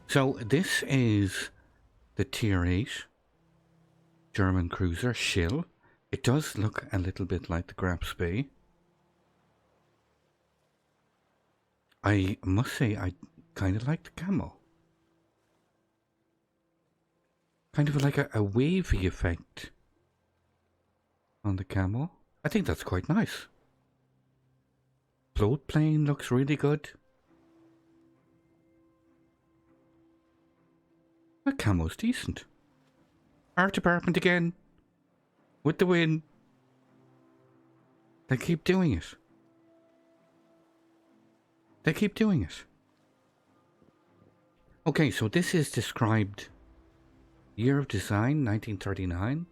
So this is the Tier 8 German cruiser Schill. It does look a little bit like the Graf Spee. I must say I kind of like the camo. Kind of like a wavy effect on the camo. I think that's quite nice. Float plane looks really good. The camo's decent. Art department again. With the win. They keep doing it. They keep doing it. Okay, so this is described. Year of design, 1939.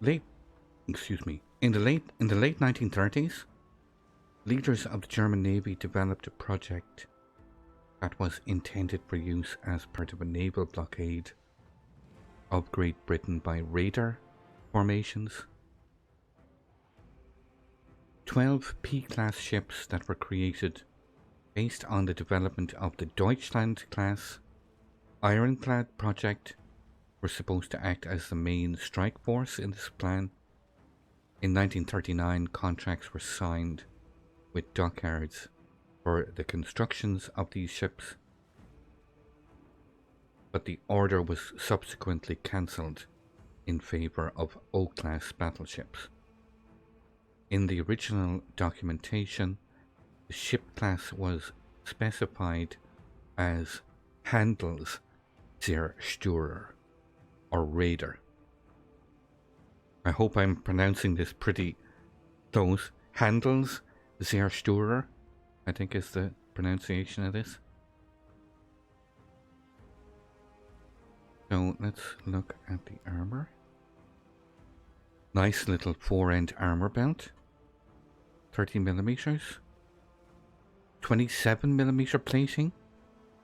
In the late 1930s, leaders of the German Navy developed a project that was intended for use as part of a naval blockade of Great Britain by radar formations. 12 P-class ships that were created based on the development of the Deutschland-class ironclad project were supposed to act as the main strike force in this plan. In 1939, contracts were signed with dockyards for the constructions of these ships, but the order was subsequently cancelled in favour of O-class battleships. In the original documentation, the ship class was specified as Handelszerstörer, or Raider. I hope I'm pronouncing this pretty close. Handelszerstörer, I think is the pronunciation of this. So let's look at the armour. Nice little 4-end armour belt. 30mm. 27mm plating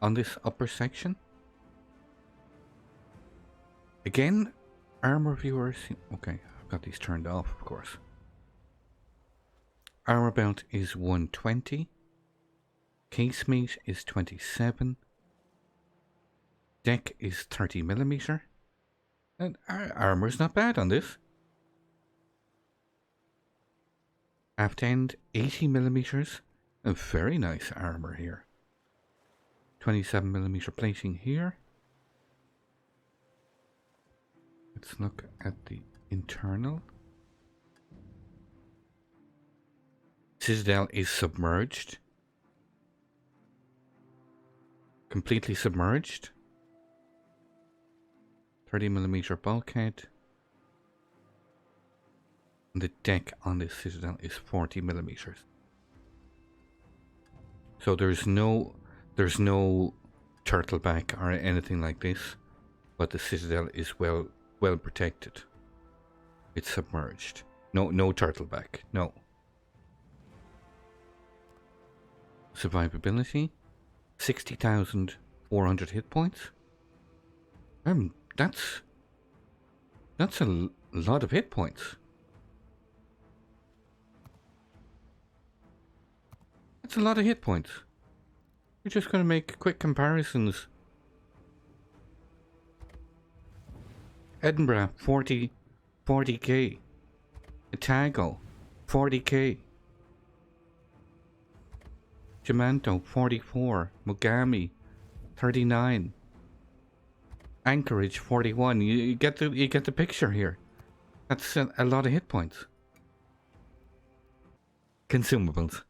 on this upper section. Again, armour viewers. Okay, I've got these turned off, of course. Armour belt is 120. Casemate is 27. Deck is 30mm. And armour's not bad on this. Aft end 80mm. A very nice armour here. 27mm plating here. Let's look at the internal. Citadel is submerged. Completely submerged. 30mm bulkhead. And the deck on this Citadel is 40mm. So there's no turtleback or anything like this, but the Citadel is well protected. It's submerged. No turtleback. No. Survivability, 60,400 hit points. That's a lot of hit points. That's a lot of hit points. We're just going to make quick comparisons. Edinburgh, 40k. Otago, 40k. Jamanto, 44. Mogami, 39. Anchorage, 41. You get the picture here. That's a lot of hit points. Consumables.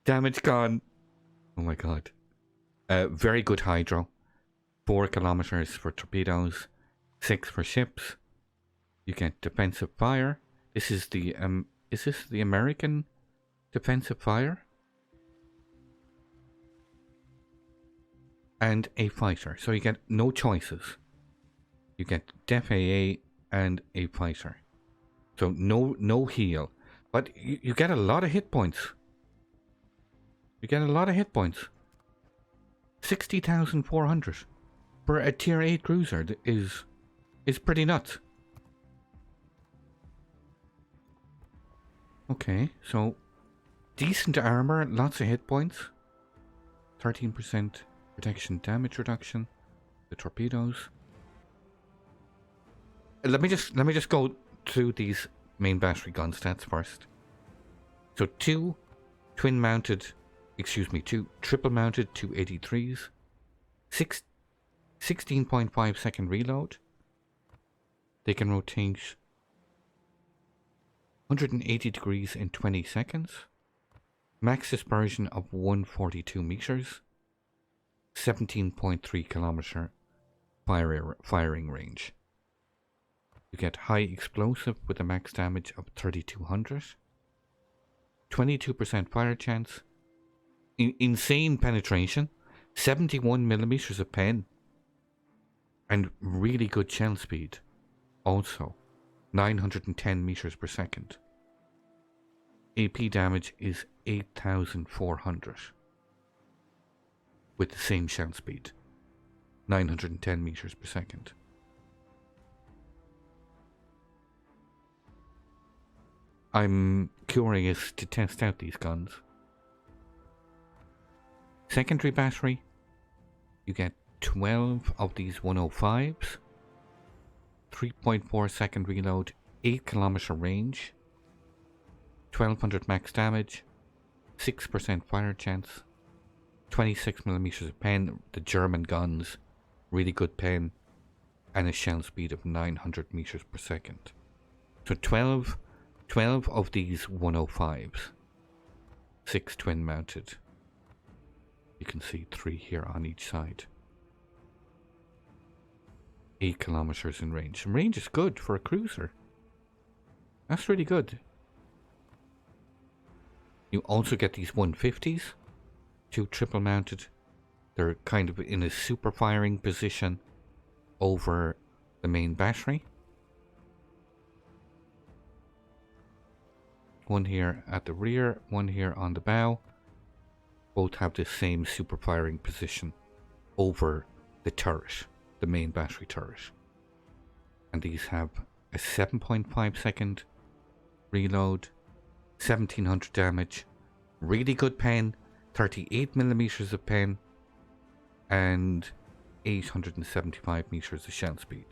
Damage gone. Oh my god. Very good hydro. 4 kilometers for torpedoes. 6 for ships. You get defensive fire. This is the is this the American defensive fire? And a fighter. So you get no choices. You get def AA and a fighter. So no heal. But you get a lot of hit points. You get a lot of hit points. 60,400 for a tier 8 cruiser is pretty nuts. Okay, so decent armor, lots of hit points. 13% protection damage reduction. The torpedoes. Let me just go through these main battery gun stats first. So two triple mounted 283s, 16.5 second reload. They can rotate 180 degrees in 20 seconds. Max dispersion of 142 meters. 17.3 kilometer firing range. You get high explosive with a max damage of 3200. 22% fire chance. Insane penetration. 71 millimeters of pen. And really good shell speed. Also, 910 meters per second. AP damage is 8400. With the same shell speed. 910 meters per second. I'm curious to test out these guns. Secondary battery. You get 12 of these 105s. 3.4 second reload. 8 kilometer range. 1200 max damage. 6% fire chance. 26 millimeters of pen. The German guns. Really good pen. And a shell speed of 900 meters per second. So 12 of these 105s. 6 twin mounted. You can see 3 here on each side. 8 kilometers in range. And range is good for a cruiser. That's really good. You also get these 150s. 2 triple mounted. They're kind of in a super firing position over the main battery. One here at the rear, one here on the bow. Both have the same super firing position over the turret, the main battery turret. And these have a 7.5 second reload, 1700 damage, really good pen, 38 millimeters of pen, and 875 meters of shell speed.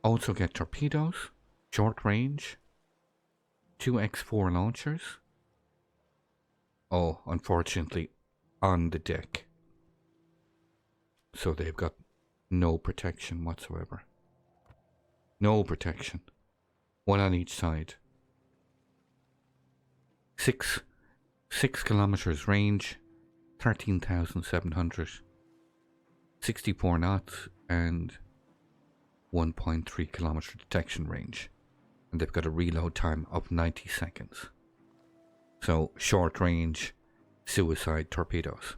Also get torpedoes, short range, 2x4 launchers. Oh, unfortunately, on the deck. So they've got no protection whatsoever. No protection. One on each side. 6 kilometers range, 13,700, 64 knots, and 1.3 kilometer detection range. And they've got a reload time of 90 seconds. So, short range, suicide torpedoes.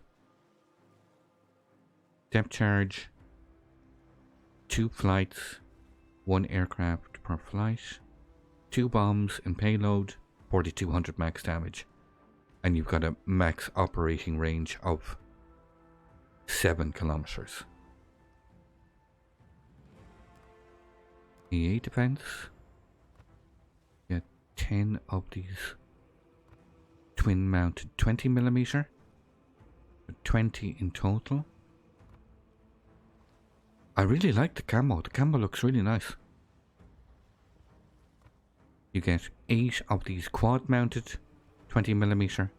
Depth charge, 2 flights, 1 aircraft per flight, 2 bombs in payload, 4200 max damage. And you've got a max operating range of 7 kilometers. EA defense. Get 10 of these twin mounted 20 millimeter. 20 in total. I really like the camo. The camo looks really nice. You get 8 of these quad mounted 20 millimeter.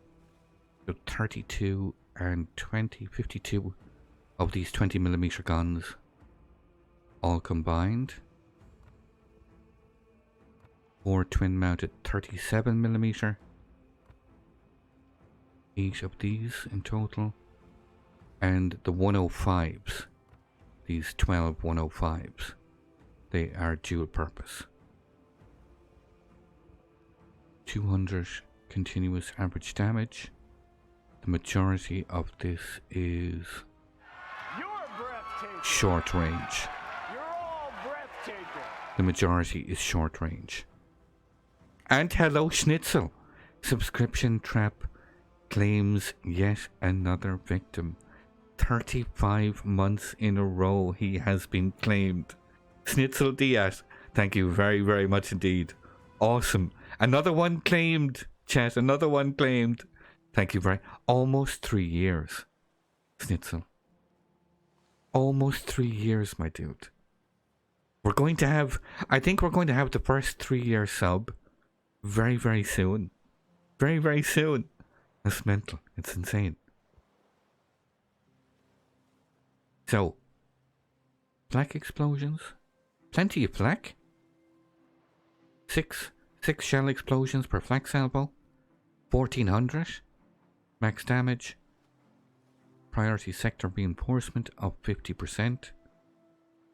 So 32 and 20, 52 of these 20 millimeter guns all combined. 4 twin mounted 37 millimeter. 8 of these in total. And the 105s, these 12 105s, they are dual purpose. 200 continuous average damage. The majority of this is short range. The majority is short range. And hello Schnitzel. Subscription trap claims yet another victim. 35 months in a row he has been claimed. Schnitzel Diaz, thank you very, very much indeed. Awesome. Another one claimed. Chat, another one claimed. Thank you very almost 3 years. Schnitzel. Almost 3 years, my dude. We're going to have, I think we're going to have the first 3-year sub very, very soon. Very, very soon. That's mental. It's insane. So, flak explosions. Plenty of flak. Six shell explosions per flak salvo. 1400. Max damage. Priority sector reinforcement of 50%.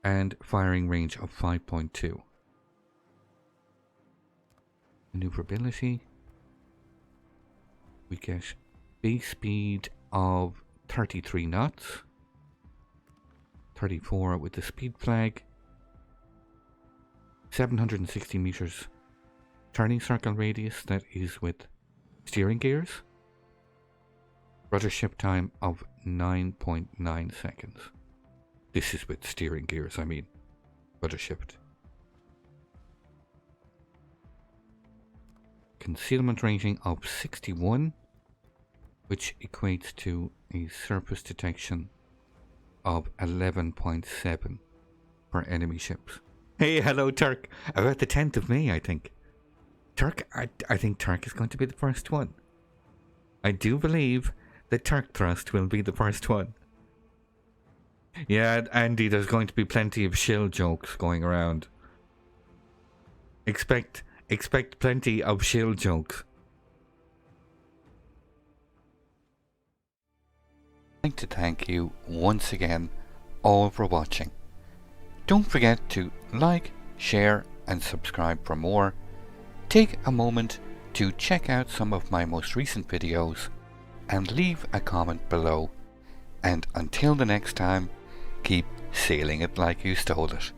And firing range of 5.2. Maneuverability. We get base speed of 33 knots. 34 with the speed flag. 760 meters turning circle radius, that is with steering gears. Rudder ship time of 9.9 seconds. This is with steering gears, I mean. Rudder shift. Concealment rating of 61, which equates to a surface detection of 11.7 for enemy ships. Hey, hello Turk. About the 10th of May, I think. Turk, I think Turk is going to be the first one. I do believe the Turk thrust will be the first one. Yeah, Andy, there's going to be plenty of Schill jokes going around. Expect plenty of Schill jokes. I'd like to thank you once again all for watching. Don't forget to like, share and subscribe for more. Take a moment to check out some of my most recent videos and leave a comment below. And until the next time, keep sailing it like you stole it.